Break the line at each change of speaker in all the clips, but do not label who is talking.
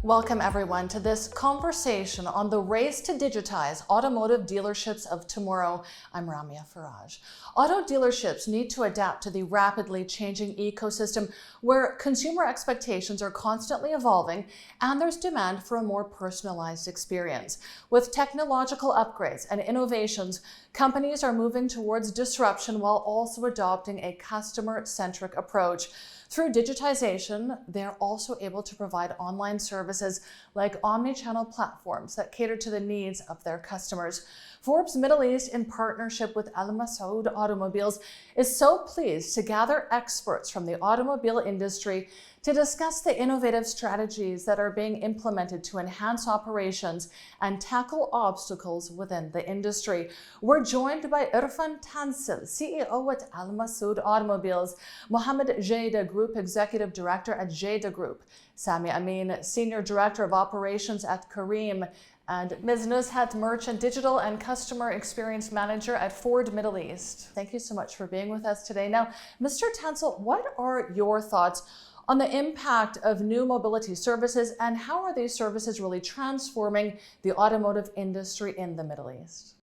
Welcome everyone to this conversation on the race to digitize automotive dealerships of tomorrow. I'm Ramia Faraj. Auto dealerships need to adapt to the rapidly changing ecosystem where consumer expectations are constantly evolving and there's demand for a more personalized experience. With technological upgrades and innovations, companies are moving towards disruption while also adopting a customer-centric approach. Through digitization, they're also able to provide online services like omni-channel platforms that cater to the needs of their customers. Forbes Middle East, in partnership with Al-Masaood Automobiles, is so pleased to gather experts from the automobile industry to discuss the innovative strategies that are being implemented to enhance operations and tackle obstacles within the industry. We're joined by Irfan Tansil, CEO at Al-Masaood Automobiles, Mohammed Jada, Group Executive Director at Jada Group, Sami Amin, Senior Director of Operations at Kareem, and Ms. Nuzhat, Merchant Digital and Customer Experience Manager at Forbes Middle East. Thank you so much for being with us today. Now, Mr. Tansil, what are your thoughts on the impact of new mobility services and how are these services really transforming the automotive industry in the Middle East?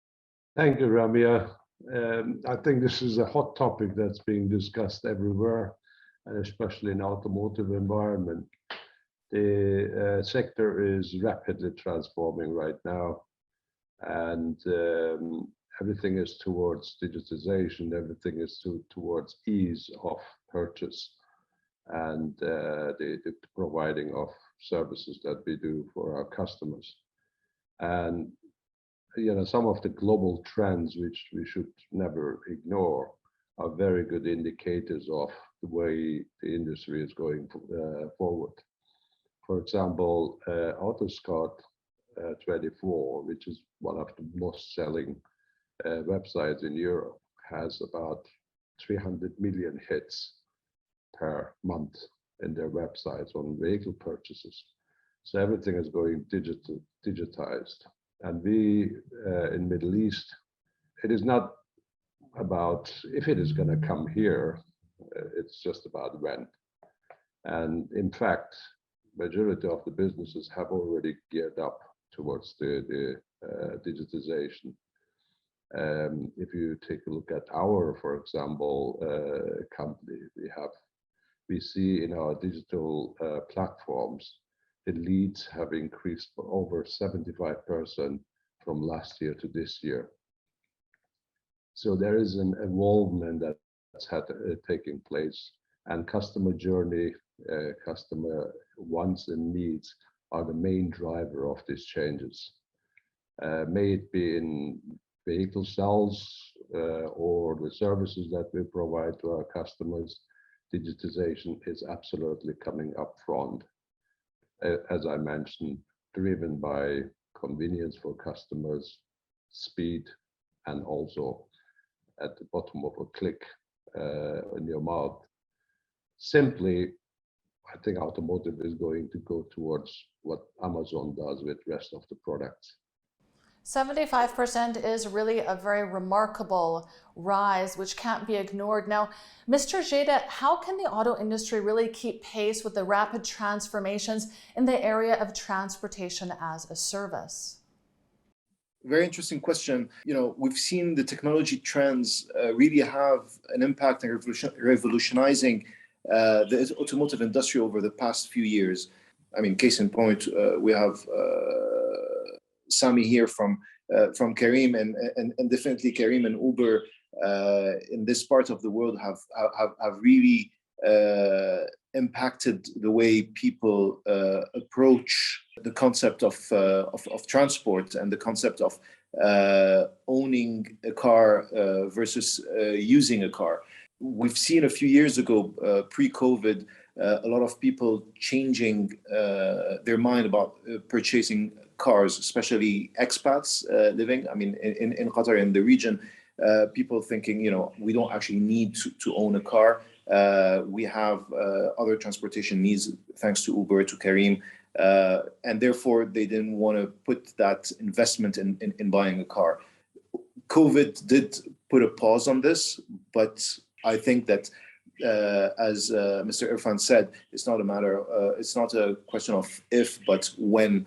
Thank you, Ramia. I think this is a hot topic that's being discussed everywhere, and especially in automotive environment. The sector is rapidly transforming right now, and everything is towards digitization, everything is towards ease of purchase and the providing of services that we do for our customers. And some of the global trends, which we should never ignore, are very good indicators of the way the industry is going forward. For example, Autoscout 24, which is one of the most selling websites in Europe, has about 300 million hits per month in their websites on vehicle purchases. So everything is going digitized. And we in Middle East, it is not about if it is going to come here, it's just about when. And in fact, majority of the businesses have already geared up towards the digitization. If you take a look at our, for example, company, we see in our digital platforms, the leads have increased for over 75% from last year to this year. So there is an involvement that's taking place, and customer journey, customer wants and needs are the main driver of these changes. May it be in vehicle sales or the services that we provide to our customers, digitization is absolutely coming up front. As I mentioned, driven by convenience for customers, speed, and also at the bottom of a click in your mouth. Simply, I think automotive is going to go towards what Amazon does with the rest of the products.
75% is really a very remarkable rise, which can't be ignored. Now, Mr. Jada, how can the auto industry really keep pace with the rapid transformations in the area of transportation as a service?
Very interesting question. We've seen the technology trends really have an impact in revolutionizing the automotive industry over the past few years. I mean, case in point, we have Sami here from Kareem, and definitely Kareem and Uber in this part of the world have really impacted the way people approach the concept of transport and the concept of owning a car versus using a car. We've seen a few years ago, pre-COVID, a lot of people changing their mind about purchasing cars, especially expats living. I mean, in Qatar, in the region, people thinking, we don't actually need to own a car. We have other transportation needs thanks to Uber, to Kareem, and therefore they didn't want to put that investment in buying a car. COVID did put a pause on this, but I think that as Mr. Irfan said, it's not a matter, it's not a question of if, but when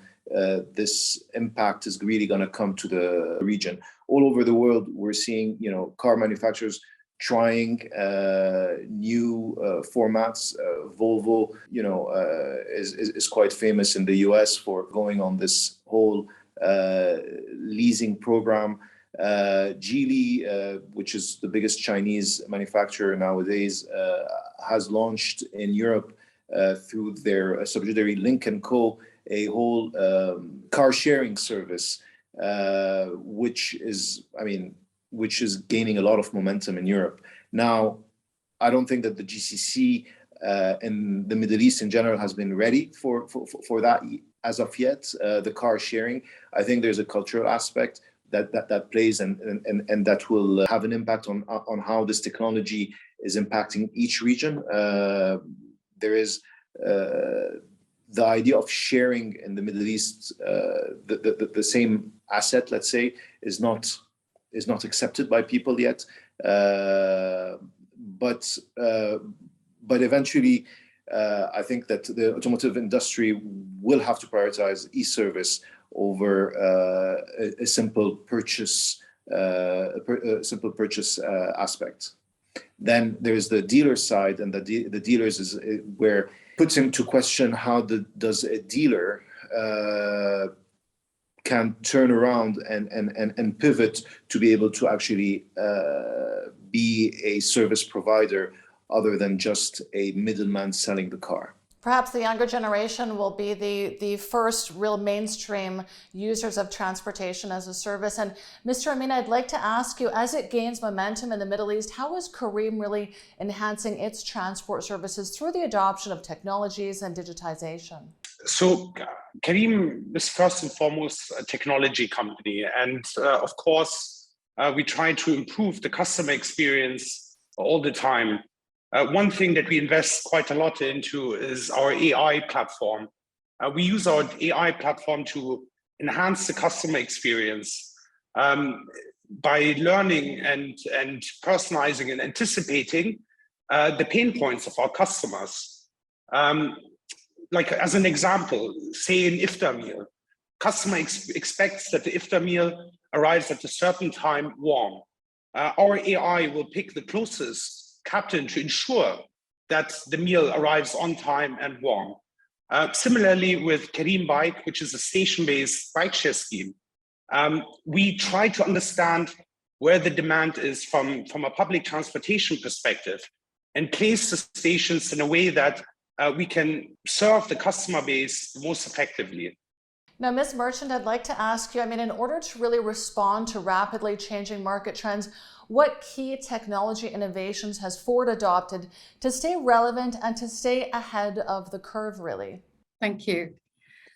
this impact is really going to come to the region. All over the world, we're seeing, car manufacturers trying new formats. Volvo, is quite famous in the US for going on this whole leasing program. Geely, which is the biggest Chinese manufacturer nowadays, has launched in Europe through their subsidiary Lynk & Co. a whole car sharing service, which is gaining a lot of momentum in Europe. Now, I don't think that the GCC in the Middle East in general has been ready for that as of yet. The car sharing, I think there's a cultural aspect that plays and that will have an impact on how this technology is impacting each region. There is the idea of sharing in the Middle East, the same asset, let's say, is not accepted by people yet. But eventually, I think that the automotive industry will have to prioritize e-service over a simple purchase, aspect. Then there's the dealer side, and the dealers is where puts into question how does a dealer can turn around and pivot to be able to actually be a service provider other than just a middleman selling the car.
Perhaps the younger generation will be the first real mainstream users of transportation as a service. And Mr. Amin, I'd like to ask you, as it gains momentum in the Middle East, how is Careem really enhancing its transport services through the adoption of technologies and digitization?
So Careem is first and foremost a technology company. And of course, we try to improve the customer experience all the time. One thing that we invest quite a lot into is our AI platform. We use our AI platform to enhance the customer experience by learning and personalizing and anticipating the pain points of our customers. Like as an example, say an iftar meal. Customer expects that the iftar meal arrives at a certain time warm. Our AI will pick the closest captain to ensure that the meal arrives on time and warm. Similarly with Careem Bike, which is a station-based bike share scheme, we try to understand where the demand is from a public transportation perspective and place the stations in a way that we can serve the customer base most effectively.
Now, Ms. Merchant, I'd like to ask you, in order to really respond to rapidly changing market trends, what key technology innovations has Ford adopted to stay relevant and to stay ahead of the curve, really?
Thank you.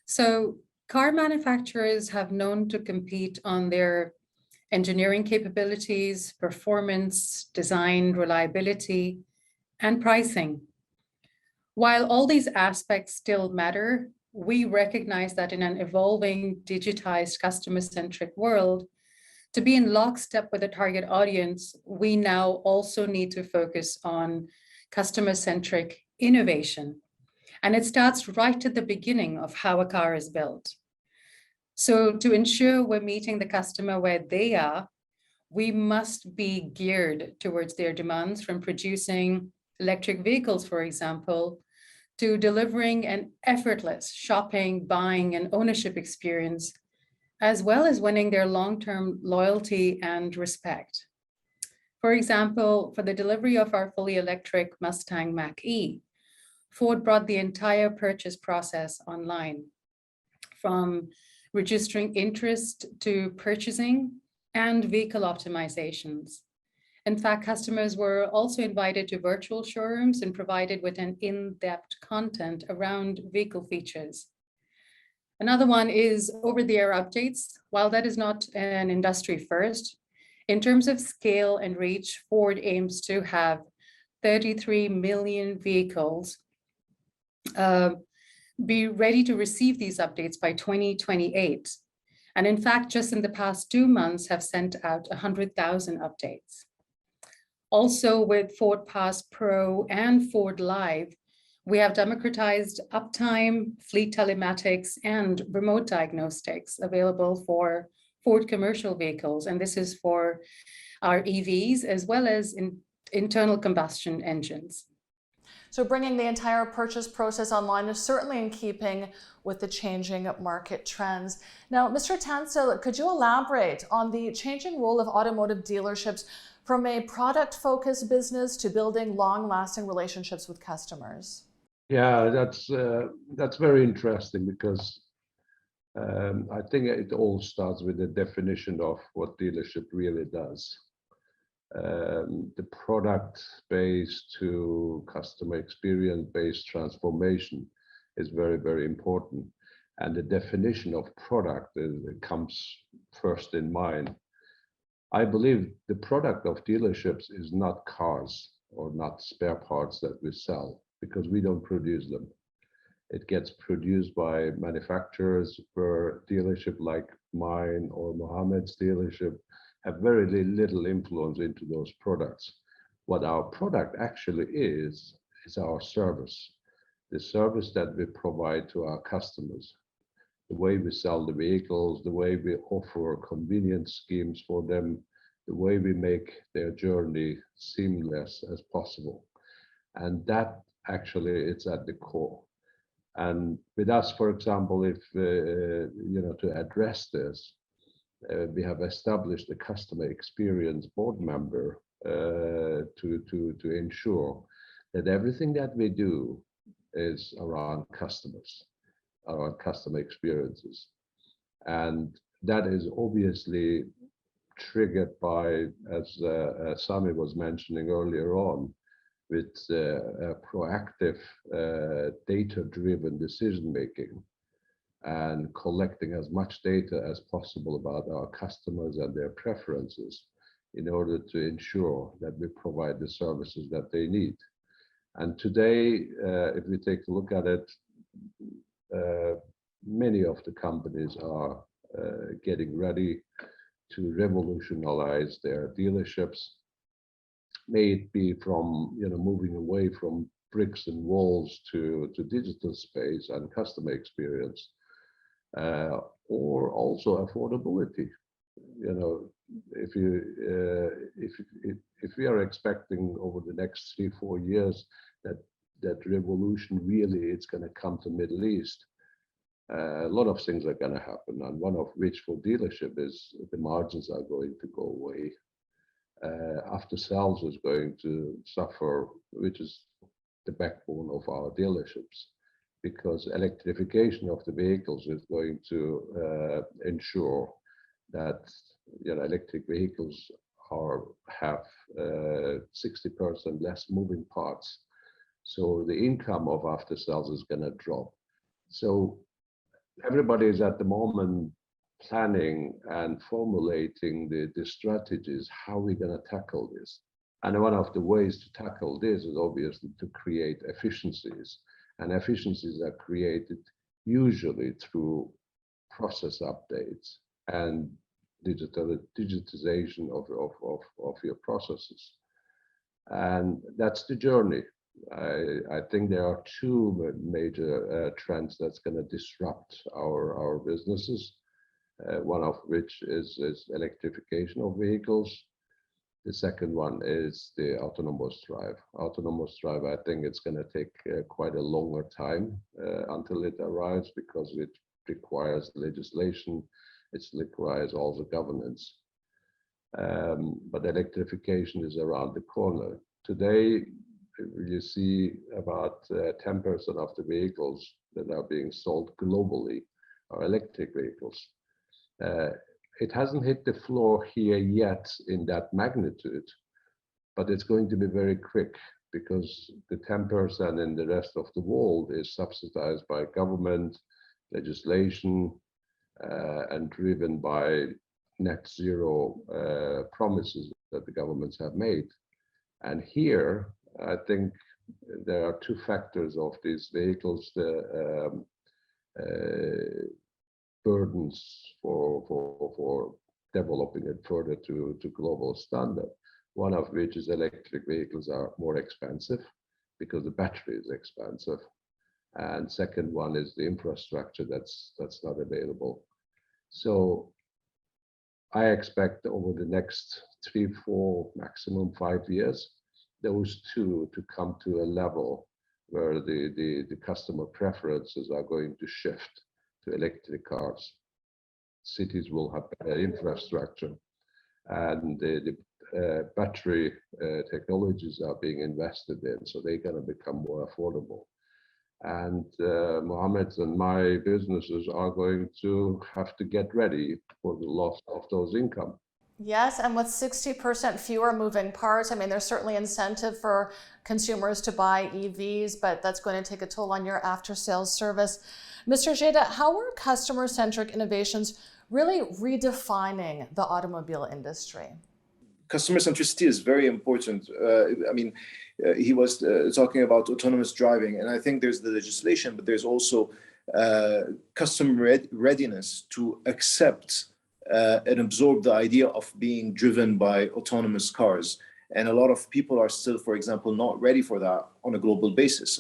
So car manufacturers have known to compete on their engineering capabilities, performance, design, reliability, and pricing. While all these aspects still matter, we recognize that in an evolving, digitized, customer-centric world, to be in lockstep with the target audience, we now also need to focus on customer-centric innovation. And it starts right at the beginning of how a car is built. So to ensure we're meeting the customer where they are, we must be geared towards their demands, from producing electric vehicles, for example, to delivering an effortless shopping, buying, and ownership experience, as well as winning their long-term loyalty and respect. For example, for the delivery of our fully electric Mustang Mach-E, Ford brought the entire purchase process online, from registering interest to purchasing and vehicle optimizations. In fact, customers were also invited to virtual showrooms and provided with an in-depth content around vehicle features. Another one is over-the-air updates. While that is not an industry first, in terms of scale and reach, Ford aims to have 33 million vehicles be ready to receive these updates by 2028. And in fact, just in the past 2 months have sent out 100,000 updates. Also with Ford Pass Pro and Ford Live, we have democratized uptime, fleet telematics, and remote diagnostics available for Ford commercial vehicles. And this is for our EVs as well as internal combustion engines.
So bringing the entire purchase process online is certainly in keeping with the changing market trends. Now, Mr. Tansil, could you elaborate on the changing role of automotive dealerships from a product-focused business to building long-lasting relationships with customers?
Yeah, that's very interesting because I think it all starts with the definition of what dealership really does. The product-based to customer experience-based transformation is very, very important. And the definition of product comes first in mind. I believe the product of dealerships is not cars or not spare parts that we sell, because we don't produce them. It gets produced by manufacturers per dealership like mine or Mohammed's dealership have very little influence into those products. What our product actually is our service, the service that we provide to our customers, the way we sell the vehicles, the way we offer convenience schemes for them, the way we make their journey seamless as possible. And that actually it's at the core. And with us, for example, if to address this, we have established a customer experience board member to ensure that everything that we do is around customers, around customer experiences. And that is obviously triggered by, as Sami was mentioning earlier on, with proactive data-driven decision-making and collecting as much data as possible about our customers and their preferences in order to ensure that we provide the services that they need. And today, if we take a look at it, many of the companies are getting ready to revolutionize their dealerships, may it be from moving away from bricks and walls to digital space and customer experience, or also affordability. If we are expecting over the next 3-4 years that revolution really it's going to come to Middle East, a lot of things are going to happen, and one of which for dealership is the margins are going to go away. After sales is going to suffer, which is the backbone of our dealerships, because electrification of the vehicles is going to ensure that electric vehicles have 60% less moving parts. So the income of after sales is going to drop. So everybody is at the moment planning and formulating the strategies, how we're going to tackle this. And one of the ways to tackle this is obviously to create efficiencies. And efficiencies are created usually through process updates and digitization of your processes. And that's the journey. I think there are two major trends that's going to disrupt our businesses. One of which is electrification of vehicles. The second one is the autonomous drive. Autonomous drive, I think it's going to take quite a longer time until it arrives, because it requires legislation, it requires also governance. But electrification is around the corner. Today, you see about 10% of the vehicles that are being sold globally are electric vehicles. It hasn't hit the floor here yet in that magnitude, but it's going to be very quick, because the 10% in the rest of the world is subsidized by government legislation and driven by net zero promises that the governments have made. And here, I think there are two factors of these vehicles. The burdens for developing it further to global standard. one of which is electric vehicles are more expensive because the battery is expensive. And second one is the infrastructure that's not available. So I expect over the next 3, 4, maximum 5 years, those two to come to a level where the customer preferences are going to shift to electric cars. Cities will have better infrastructure, and the battery technologies are being invested in, so they're going to become more affordable. And Mohammed and my businesses are going to have to get ready for the loss of those income.
Yes, and with 60% fewer moving parts, I mean, there's certainly incentive for consumers to buy EVs, but that's going to take a toll on your after-sales service. Mr. Jada, how are customer-centric innovations really redefining the automobile industry?
Customer centricity is very important. He was talking about autonomous driving, and I think there's the legislation, but there's also customer readiness to accept and absorb the idea of being driven by autonomous cars. And a lot of people are still, for example, not ready for that on a global basis.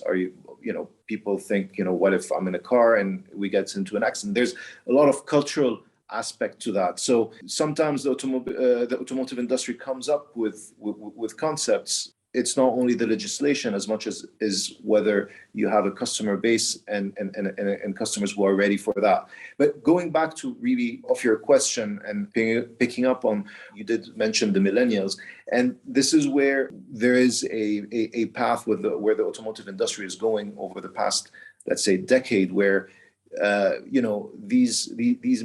People think, what if I'm in a car and we get into an accident? There's a lot of cultural aspect to that. So sometimes the automotive industry comes up with concepts. It's not only the legislation as much as is whether you have a customer base and customers who are ready for that. But going back to really of your question and picking up on, you did mention the millennials, and this is where there is a path with where the automotive industry is going over the past, let's say, decade, where these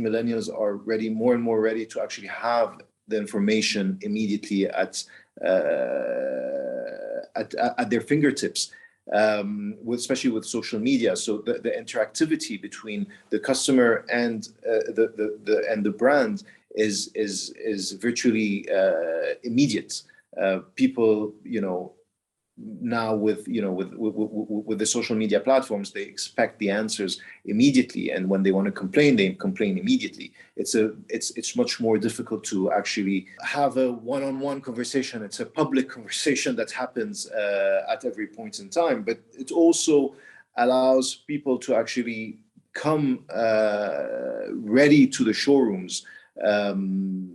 millennials are more and more ready to actually have the information immediately at their fingertips, especially with social media. So the interactivity between the customer and the brand is virtually immediate. People, now with the social media platforms, they expect the answers immediately, and when they want to complain, they complain immediately. It's much more difficult to actually have a one-on-one conversation. It's a public conversation that happens at every point in time, but it also allows people to actually come ready to the showrooms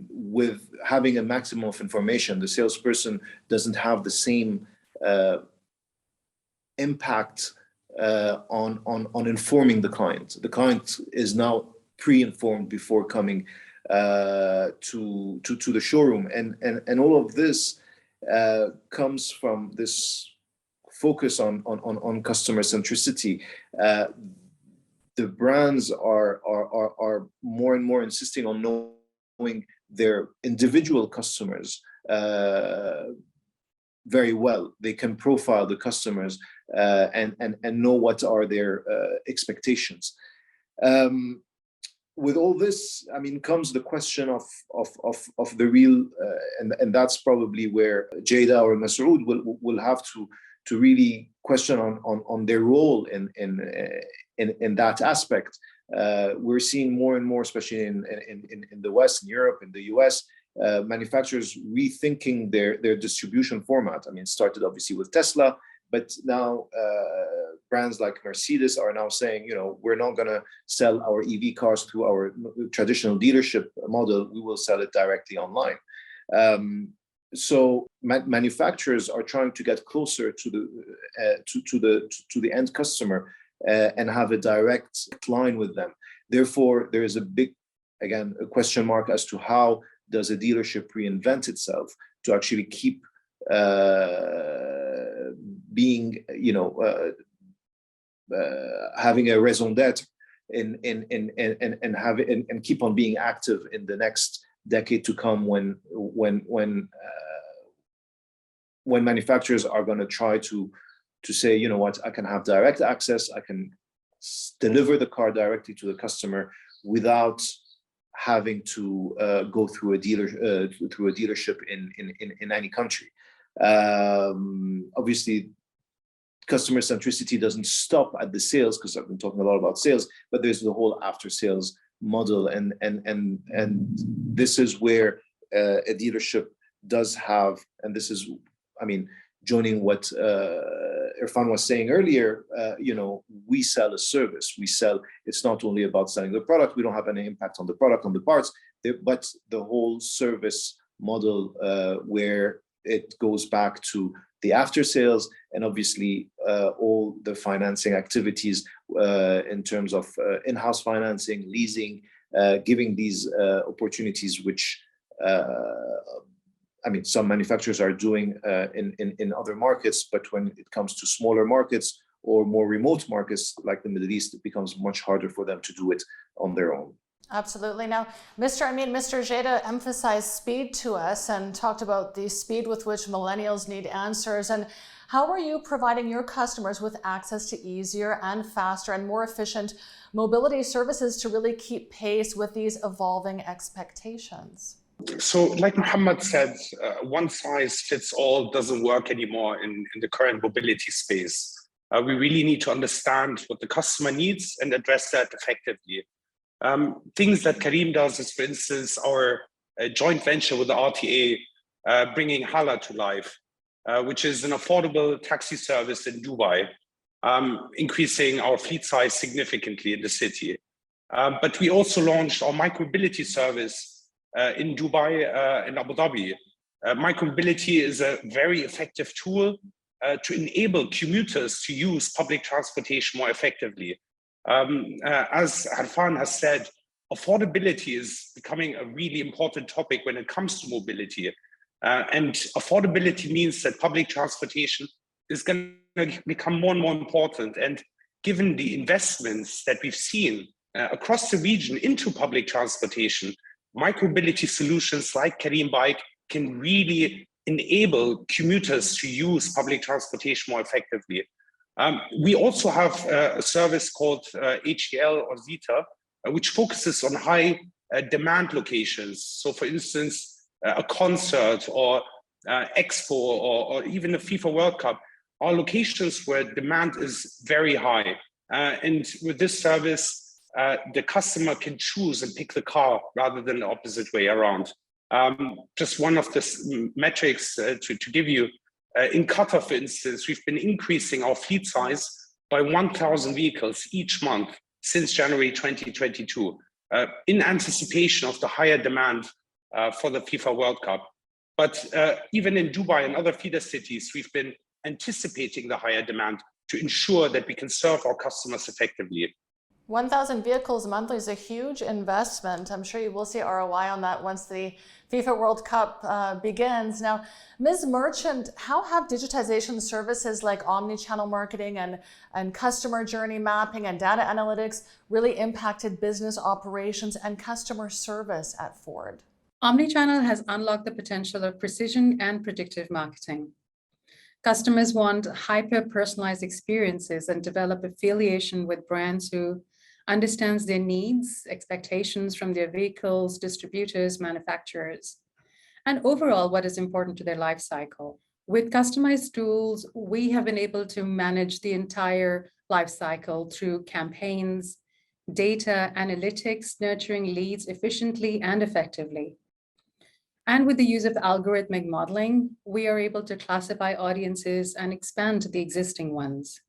with having a maximum of information. The salesperson doesn't have the same impact on informing the client. The client is now pre-informed before coming to the showroom, and all of this comes from this focus on customer centricity. The brands are more and more insisting on knowing their individual customers very well. They can profile the customers and know what are their expectations. With all this, comes the question of the real, and that's probably where Jada or Masaood will have to really question on their role in that aspect. We're seeing more and more, especially in the West, in Europe, in the US, manufacturers rethinking their distribution format. It started obviously with Tesla, but now brands like Mercedes are now saying, we're not going to sell our EV cars through our traditional dealership model. We will sell it directly online. So manufacturers are trying to get closer to the end customer and have a direct line with them. Therefore, there is a big, again, a question mark as to how does a dealership reinvent itself to actually keep being, having a raison d'être and keep on being active in the next decade to come, when manufacturers are going to try to say, you know what, I can have direct access, I can deliver the car directly to the customer without having to go through a dealership in any country. Obviously, customer centricity doesn't stop at the sales, because I've been talking a lot about sales, but there's the whole after sales model, and this is where a dealership does have, and this is, I mean, joining what Irfan was saying earlier, we sell a service. It's not only about selling the product. We don't have any impact on the product, on the parts, but the whole service model where it goes back to the after sales and obviously all the financing activities in terms of in-house financing, leasing, giving these opportunities, which some manufacturers are doing in other markets, but when it comes to smaller markets or more remote markets like the Middle East, it becomes much harder for them to do it on their own.
Absolutely. Now, Mr. Jada emphasized speed to us and talked about the speed with which millennials need answers. And how are you providing your customers with access to easier and faster and more efficient mobility services to really keep pace with these evolving expectations?
So like Muhammad said, one size fits all doesn't work anymore in the current mobility space. We really need to understand what the customer needs and address that effectively. Things that Karim does is, for instance, our joint venture with the RTA, bringing Hala to life, which is an affordable taxi service in Dubai, increasing our fleet size significantly in the city. But we also launched our micromobility service in Dubai and Abu Dhabi. Micromobility is a very effective tool to enable commuters to use public transportation more effectively. As Irfan has said, affordability is becoming a really important topic when it comes to mobility. And affordability means that public transportation is going to become more and more important. And given the investments that we've seen across the region into public transportation, micromobility solutions like Karim Bike can really enable commuters to use public transportation more effectively. We also have a service called HEL or Zeta, which focuses on high demand locations. So for instance, a concert or expo or even a FIFA World Cup are locations where demand is very high. And with this service, the customer can choose and pick the car rather than the opposite way around. Just one of the metrics to give you, in Qatar, for instance, we've been increasing our fleet size by 1,000 vehicles each month since January 2022, in anticipation of the higher demand for the FIFA World Cup. But even in Dubai and other feeder cities, we've been anticipating the higher demand to ensure that we can serve our customers effectively.
1,000 vehicles monthly is a huge investment. I'm sure you will see ROI on that once the FIFA World Cup begins. Now, Ms. Merchant, how have digitization services like omni-channel marketing and customer journey mapping and data analytics really impacted business operations and customer service at Ford?
Omni-channel has unlocked the potential of precision and predictive marketing. Customers want hyper-personalized experiences and develop affiliation with brands who understands their needs, expectations from their vehicles, distributors, manufacturers, and overall what is important to their life cycle. With customized tools, we have been able to manage the entire life cycle through campaigns, data analytics, nurturing leads efficiently and effectively. And with the use of algorithmic modeling, we are able to classify audiences and expand the existing ones.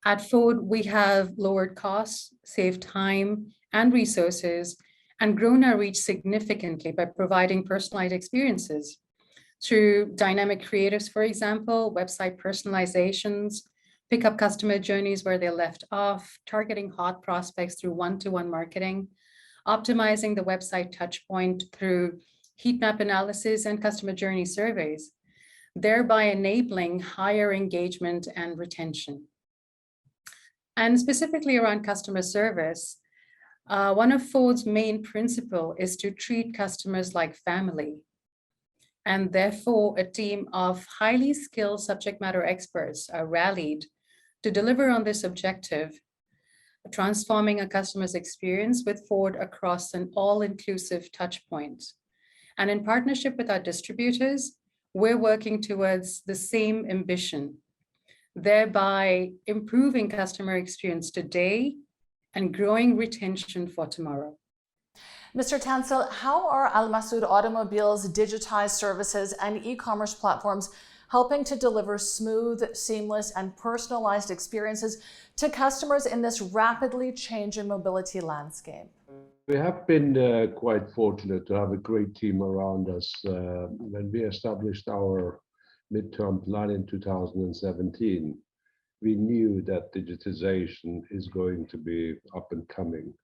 At Ford, we have lowered costs, saved time and resources, and grown our reach significantly by providing personalized experiences through dynamic creatives, for example, website personalizations, pick up customer journeys where they're left off, targeting hot prospects through one-to-one marketing, optimizing the website touchpoint through heat map analysis and customer journey surveys, thereby enabling higher engagement and retention. And specifically around customer service, one of Ford's main principles is to treat customers like family. And therefore, a team of highly skilled subject matter experts are rallied to deliver on this objective, transforming a customer's experience with Ford across an all-inclusive touch point. And in partnership with our distributors, we're working towards the same ambition, thereby improving customer experience today and growing retention for tomorrow.
Mr. Tansel, how are Al-Masaood Automobiles' digitized services and e-commerce platforms helping to deliver smooth, seamless, and personalized experiences to customers in this rapidly changing mobility landscape?
We have been quite fortunate to have a great team around us. When we established our midterm plan in 2017, we knew that digitization is going to be up and coming,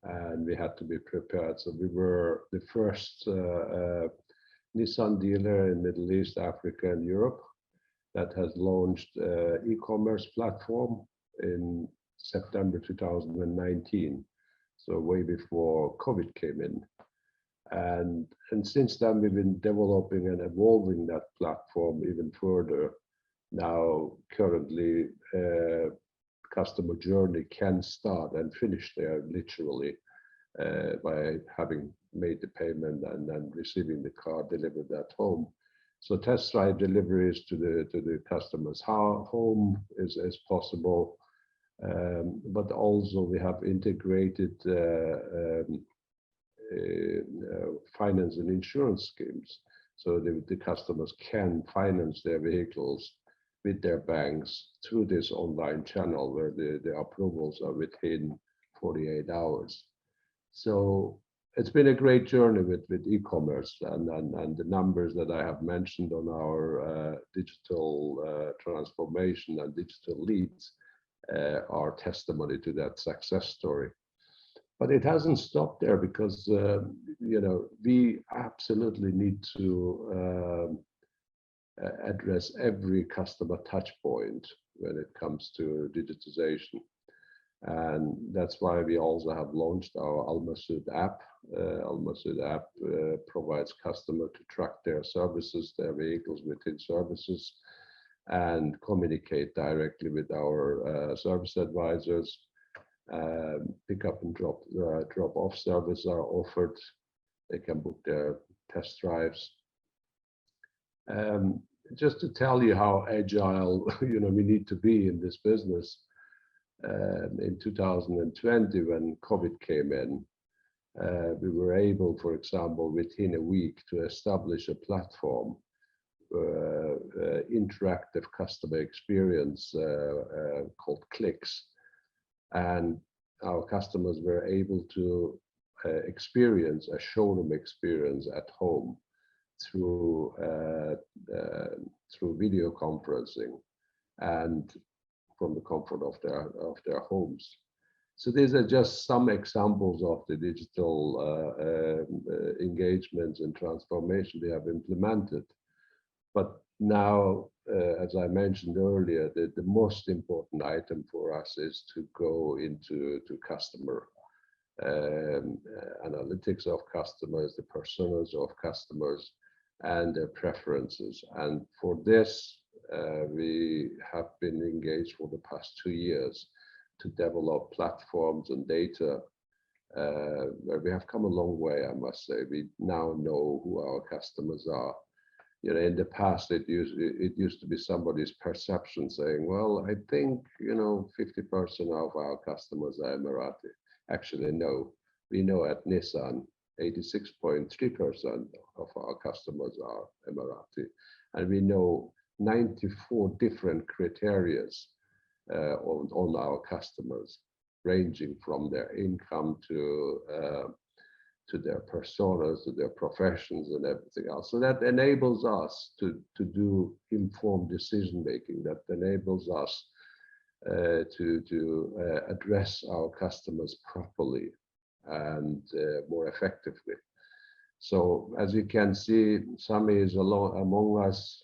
and we had to be prepared. So we were the first Nissan dealer in Middle East, Africa, and Europe that has launched e-commerce platform in September 2019. So way before COVID came in. And since then, we've been developing and evolving that platform even further. Now, currently, customer journey can start and finish there literally by having made the payment and then receiving the car delivered at home. So test drive deliveries to the customers' home is possible. But also we have integrated finance and insurance schemes, so the customers can finance their vehicles with their banks through this online channel where the approvals are within 48 hours. So it's been a great journey with e-commerce, and the numbers that I have mentioned on our digital transformation and digital leads are testimony to that success story. But it hasn't stopped there, because we absolutely need to address every customer touch point when it comes to digitization. And that's why we also have launched our Al-Masaood app. Al-Masaood app provides customers to track their services, their vehicles within services, and communicate directly with our service advisors. Pick up and drop off services are offered. They can book their test drives. Just to tell you how agile we need to be in this business. In 2020, when COVID came in, we were able, for example, within a week to establish a platform, interactive customer experience called Clicks. And our customers were able to experience a showroom experience at home through video conferencing and from the comfort of their homes. So these are just some examples of the digital engagements and transformation we have implemented. But now, as I mentioned earlier, the most important item for us is to go into customer analytics of customers, the personas of customers, and their preferences. And for this, we have been engaged for the past 2 years to develop platforms and data where we have come a long way, I must say. We now know who our customers are. In the past, it used to be somebody's perception saying, well, I think, 50% of our customers are Emirati. Actually, no. We know at Nissan, 86.3% of our customers are Emirati. And we know 94 different criteria on our customers, ranging from their income to their personas, to their professions and everything else. So that enables us to do informed decision making, that enables us to address our customers properly and more effectively. So as you can see, Sami is among us.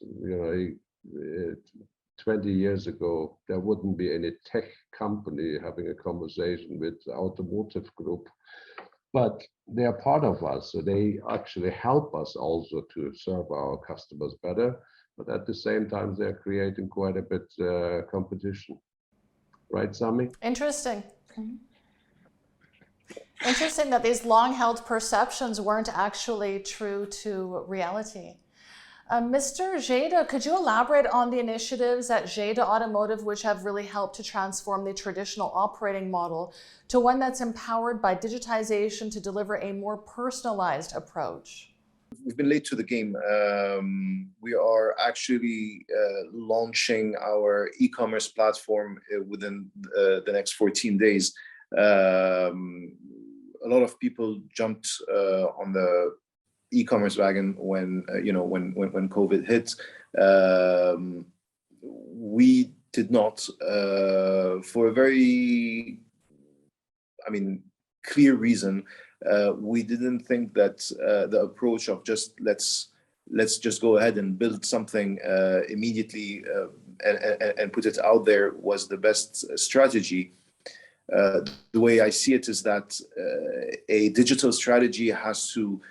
20 years ago, there wouldn't be any tech company having a conversation with the Automotive group, but they are part of us. So they actually help us also to serve our customers better. But at the same time, they're creating quite a bit competition. Right, Sami?
Interesting. Interesting that these long-held perceptions weren't actually true to reality. Mr. Jada, could you elaborate on the initiatives at Jada Automotive which have really helped to transform the traditional operating model to one that's empowered by digitization to deliver a more personalized approach?
We've been late to the game. We are actually launching our e-commerce platform within the next 14 days. A lot of people jumped on the e-commerce wagon when when COVID hit. We did not, for a very, clear reason. We didn't think that the approach of just let's just go ahead and build something immediately and put it out there was the best strategy. The way I see it is that a digital strategy has to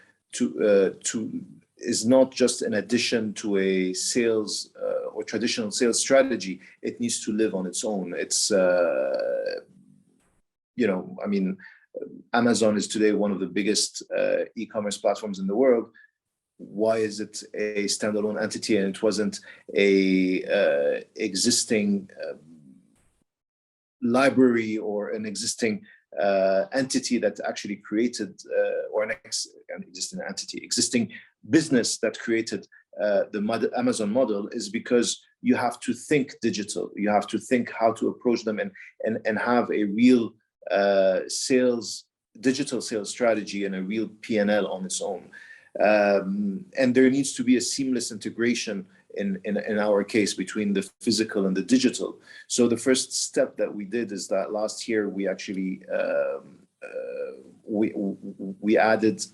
is not just an addition to a sales or traditional sales strategy. It needs to live on its own. It's Amazon is today one of the biggest e-commerce platforms in the world. Why is it a standalone entity and it wasn't a existing library or an existing entity that actually created or an existing business that created the Amazon model? Is because you have to think digital. You have to think how to approach them and have a real digital sales strategy and a real P&L on its own. And there needs to be a seamless integration in our case between the physical and the digital. So the first step that we did is that last year we actually we added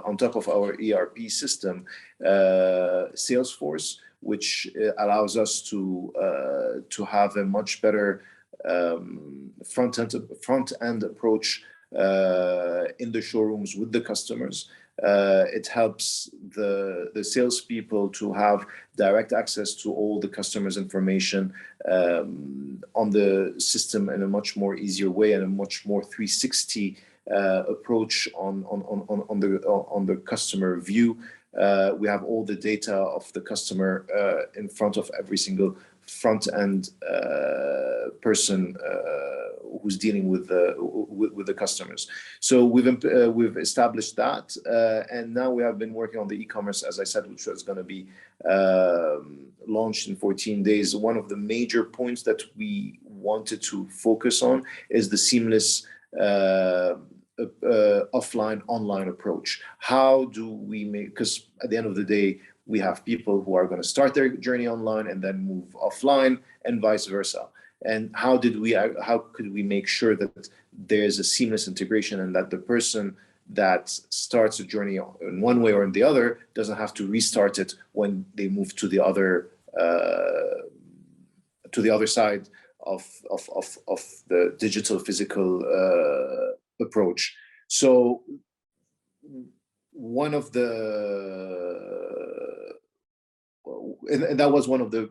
on top of our ERP system Salesforce, which allows us to have a much better front end approach in the showrooms with the customers. It helps the salespeople to have direct access to all the customers' information on the system in a much more easier way and a much more 360 approach on the customer view. We have all the data of the customer in front of every single front end person who's dealing with the customers. So we've established that, and now we have been working on the e-commerce, as I said, which was going to be launched in 14 days. One of the major points that we wanted to focus on is the seamless offline online approach. How do we make, because at the end of the day we have people who are going to start their journey online and then move offline and vice versa. And how could we make sure that there's a seamless integration and that the person that starts a journey in one way or in the other doesn't have to restart it when they move to the other side of the digital physical approach. So one of and that was one of the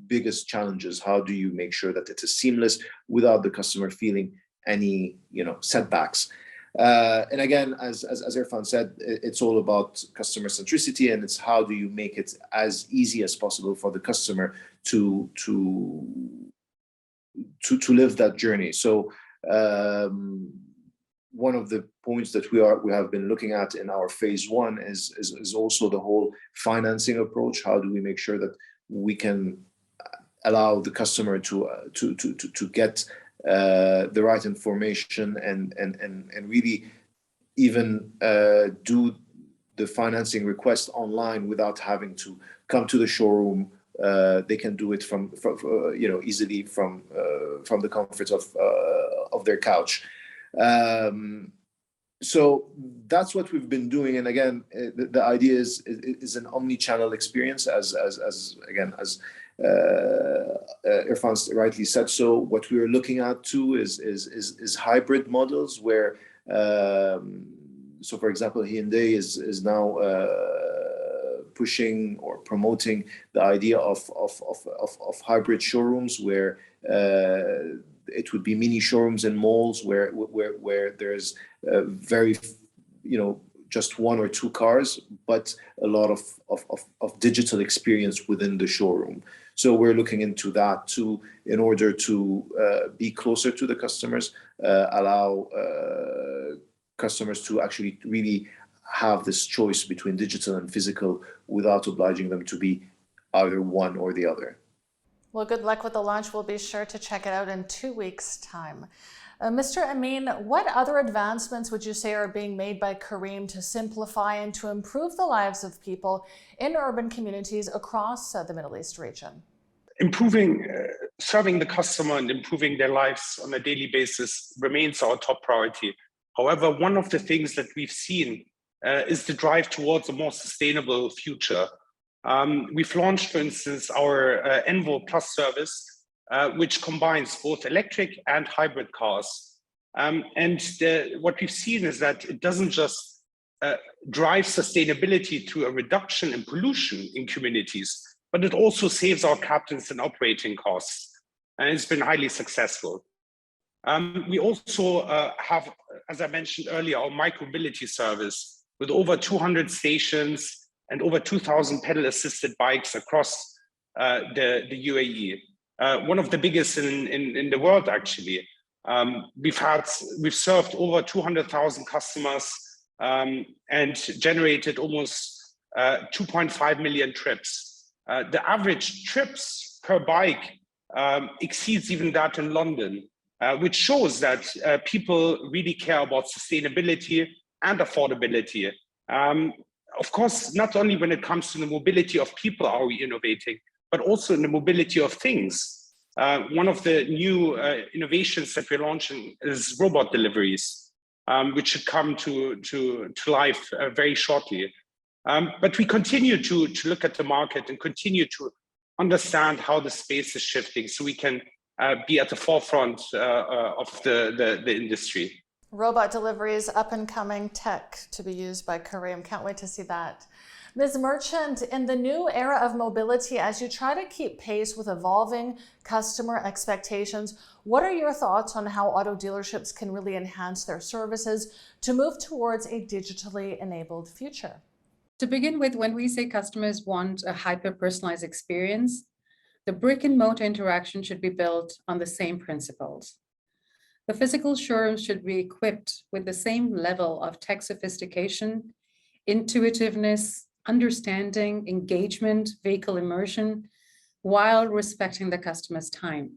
biggest challenges. How do you make sure that it is seamless without the customer feeling any setbacks? And again, as Irfan said, it's all about customer centricity, and it's how do you make it as easy as possible for the customer to live that journey. So one of the points that we have been looking at in our phase one is also the whole financing approach. How do we make sure that we can allow the customer to get the right information and really even do the financing request online without having to come to the showroom? They can do it from easily from the comfort of their couch. So that's what we've been doing. And again, the idea is an omni-channel experience, as Irfan rightly said. So what we are looking at too is hybrid models where, so for example, Hyundai is now pushing or promoting the idea of hybrid showrooms where it would be mini showrooms in malls where there's very just one or two cars, but a lot of digital experience within the showroom. So we're looking into that too, in order to be closer to the customers, allow customers to actually really have this choice between digital and physical without obliging them to be either one or the other.
Well, good luck with the launch. We'll be sure to check it out in 2 weeks' time. Mr. Amin, what other advancements would you say are being made by Careem to simplify and to improve the lives of people in urban communities across the Middle East region?
Improving, serving the customer and improving their lives on a daily basis remains our top priority. However, one of the things that we've seen is the drive towards a more sustainable future. We've launched, for instance, our Envo Plus service, which combines both electric and hybrid cars. What we've seen is that it doesn't just drive sustainability through a reduction in pollution in communities, but it also saves our captains in operating costs, and it's been highly successful. We also have, as I mentioned earlier, our micromobility service with over 200 stations and over 2,000 pedal-assisted bikes across the UAE. One of the biggest in the world, actually. We've served over 200,000 customers and generated almost 2.5 million trips. The average trips per bike exceeds even that in London, which shows that people really care about sustainability and affordability. Of course, not only when it comes to the mobility of people are we innovating, but also in the mobility of things. One of the new innovations that we're launching is robot deliveries, which should come to life very shortly. But we continue to look at the market and continue to understand how the space is shifting so we can be at the forefront of the industry.
Robot deliveries, up and coming tech to be used by Careem. Can't wait to see that. Ms. Merchant, in the new era of mobility, as you try to keep pace with evolving customer expectations, what are your thoughts on how auto dealerships can really enhance their services to move towards a digitally enabled future?
To begin with, when we say customers want a hyper-personalized experience, the brick-and-mortar interaction should be built on the same principles. The physical showrooms should be equipped with the same level of tech sophistication, intuitiveness, understanding, engagement, vehicle immersion, while respecting the customer's time.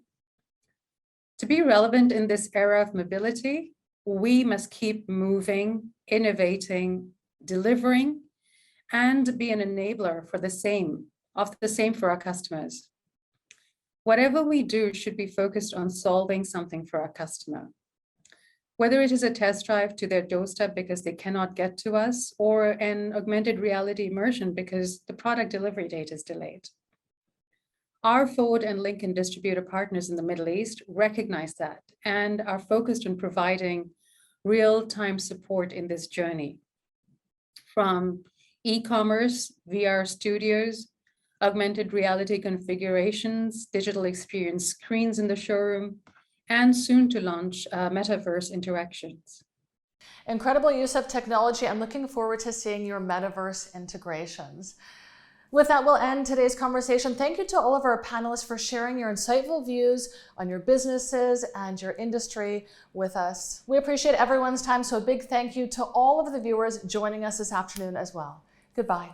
To be relevant in this era of mobility, we must keep moving, innovating, delivering, and be an enabler for the same for our customers. Whatever we do should be focused on solving something for our customer. Whether it is a test drive to their doorstep because they cannot get to us, or an augmented reality immersion because the product delivery date is delayed. Our Ford and Lincoln distributor partners in the Middle East recognize that and are focused on providing real-time support in this journey. From e-commerce, VR studios, augmented reality configurations, digital experience screens in the showroom, and soon to launch metaverse interactions.
Incredible use of technology. I'm looking forward to seeing your metaverse integrations. With that, we'll end today's conversation. Thank you to all of our panelists for sharing your insightful views on your businesses and your industry with us. We appreciate everyone's time, so a big thank you to all of the viewers joining us this afternoon as well. Goodbye.